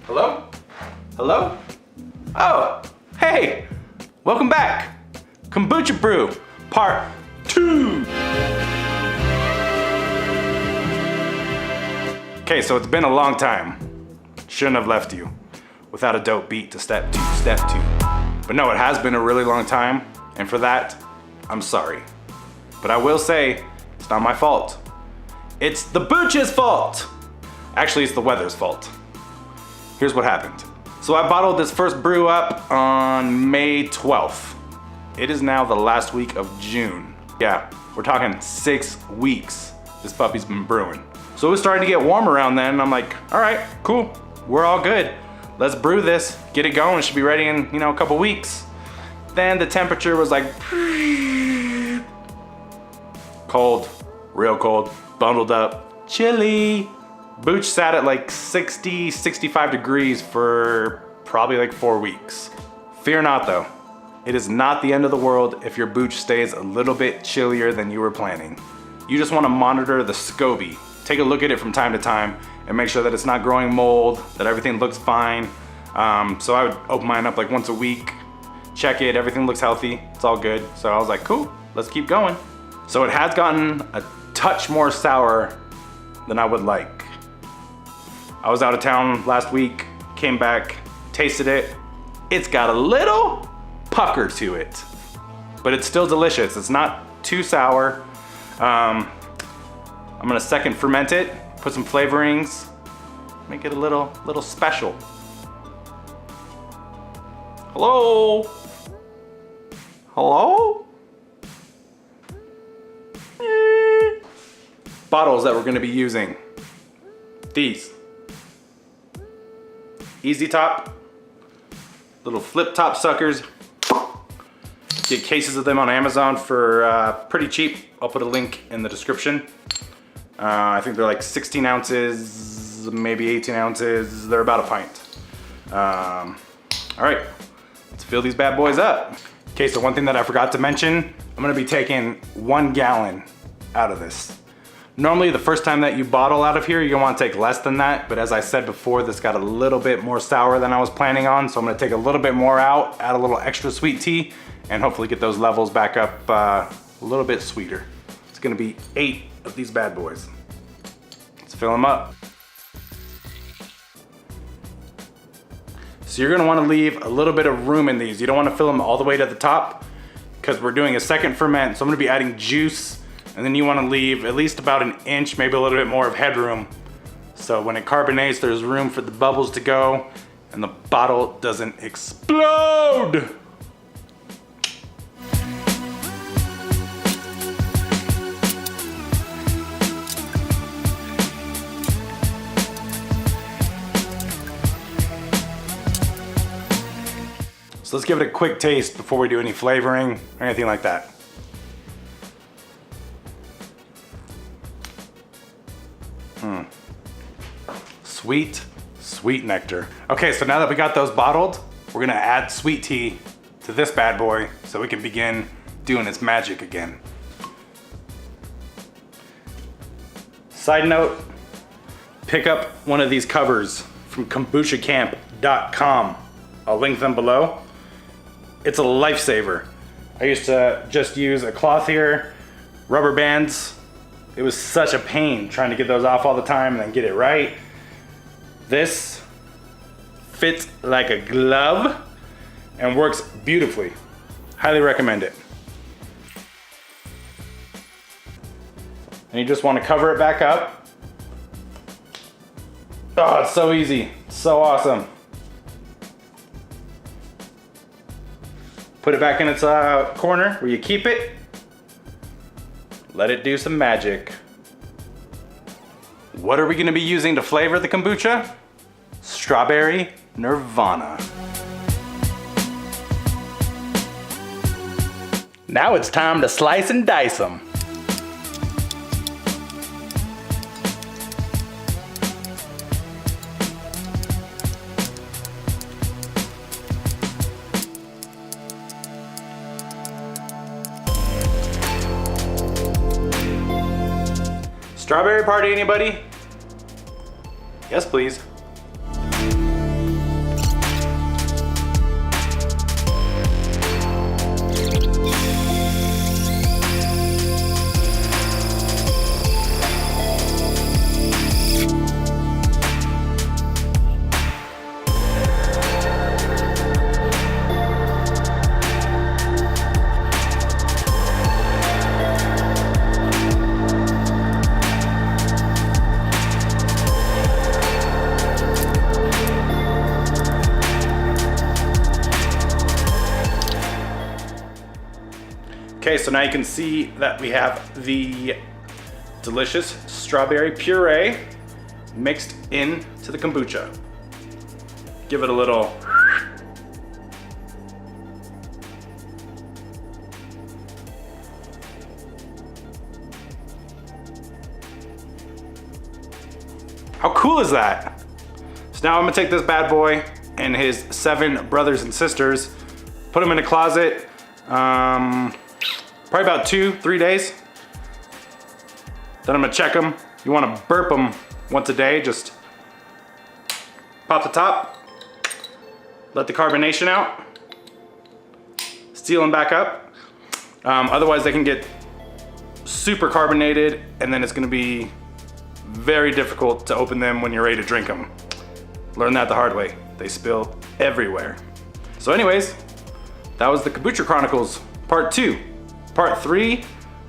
Hello? Hello? Oh, hey, welcome back. Kombucha Brew, part 2. Okay, so it's been a long time. Shouldn't have left you without a dope beat to step 2. But no, it has been a really long time, and for that, I'm sorry. But I will say, it's not my fault. It's the Booch's fault. Actually, it's the weather's fault. Here's what happened. So I bottled this first brew up on May 12th. It is now the last week of June. Yeah, we're talking 6 weeks this puppy's been brewing. So it was starting to get warm around then, and I'm like, all right, cool, we're all good. Let's brew this, get it going. It should be ready in, a couple weeks. Then the temperature was like cold, real cold, bundled up, chilly. Booch sat at like 60, 65 degrees for probably like 4 weeks. Fear not though. It is not the end of the world if your Booch stays a little bit chillier than you were planning. You just want to monitor the SCOBY. Take a look at it from time to time and make sure that it's not growing mold, that everything looks fine. So I would open mine up like once a week, check it, everything looks healthy, it's all good. So I was like, cool, let's keep going. So it has gotten a touch more sour than I would like. I was out of town last week, came back, tasted it. It's got a little pucker to it, but it's still delicious. It's not too sour. I'm gonna second ferment it, put some flavorings, make it a little special. Hello? Hello? Bottles that we're gonna be using. These. Easy top, little flip top suckers. Get cases of them on Amazon for pretty cheap. I'll put a link in the description. I think they're like 16 ounces, maybe 18 ounces. They're about a pint. All right, let's fill these bad boys up. Okay, so one thing that I forgot to mention, I'm gonna be taking 1 gallon out of this. Normally the first time that you bottle out of here, you're gonna wanna take less than that, but as I said before, this got a little bit more sour than I was planning on, so I'm gonna take a little bit more out, add a little extra sweet tea, and hopefully get those levels back up a little bit sweeter. It's gonna be 8 of these bad boys. Let's fill them up. So you're gonna wanna leave a little bit of room in these. You don't wanna fill them all the way to the top because we're doing a second ferment, so I'm gonna be adding juice, and then you wanna leave at least about 1 inch, maybe a little bit more of headroom. So when it carbonates, there's room for the bubbles to go and the bottle doesn't explode. So let's give it a quick taste before we do any flavoring or anything like that. Sweet, sweet nectar. Okay, so now that we got those bottled, we're gonna add sweet tea to this bad boy so we can begin doing its magic again. Side note, pick up one of these covers from kombuchacamp.com. I'll link them below. It's a lifesaver. I used to just use a cloth here, rubber bands. It was such a pain trying to get those off all the time and then get it right. This fits like a glove and works beautifully. Highly recommend it. And you just want to cover it back up. Oh, it's so easy, so awesome. Put it back in its corner where you keep it. Let it do some magic. What are we gonna be using to flavor the kombucha? Strawberry Nirvana. Now it's time to slice and dice them. Strawberry party, anybody? Yes, please. Okay, so now you can see that we have the delicious strawberry puree mixed into the kombucha. Give it a little. How cool is that? So now I'm gonna take this bad boy and his 7 brothers and sisters, put them in a closet, probably about 2-3 days. Then I'm gonna check them. You wanna burp them once a day, just pop the top, let the carbonation out, seal them back up. Otherwise they can get super carbonated and then it's gonna be very difficult to open them when you're ready to drink them. Learn that the hard way. They spill everywhere. So anyways, that was the Kombucha Chronicles part 2. Part 3,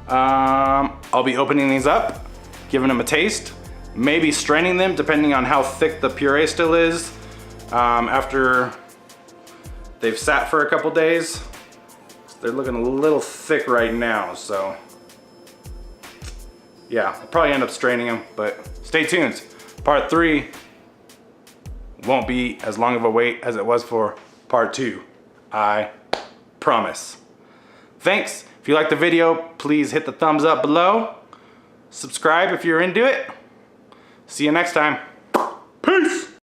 I'll be opening these up, giving them a taste, maybe straining them depending on how thick the puree still is after they've sat for a couple days. They're looking a little thick right now, so yeah, I'll probably end up straining them, but stay tuned. Part 3 won't be as long of a wait as it was for part 2. I promise. Thanks. If you liked the video, please hit the thumbs up below. Subscribe if you're into it. See you next time. Peace.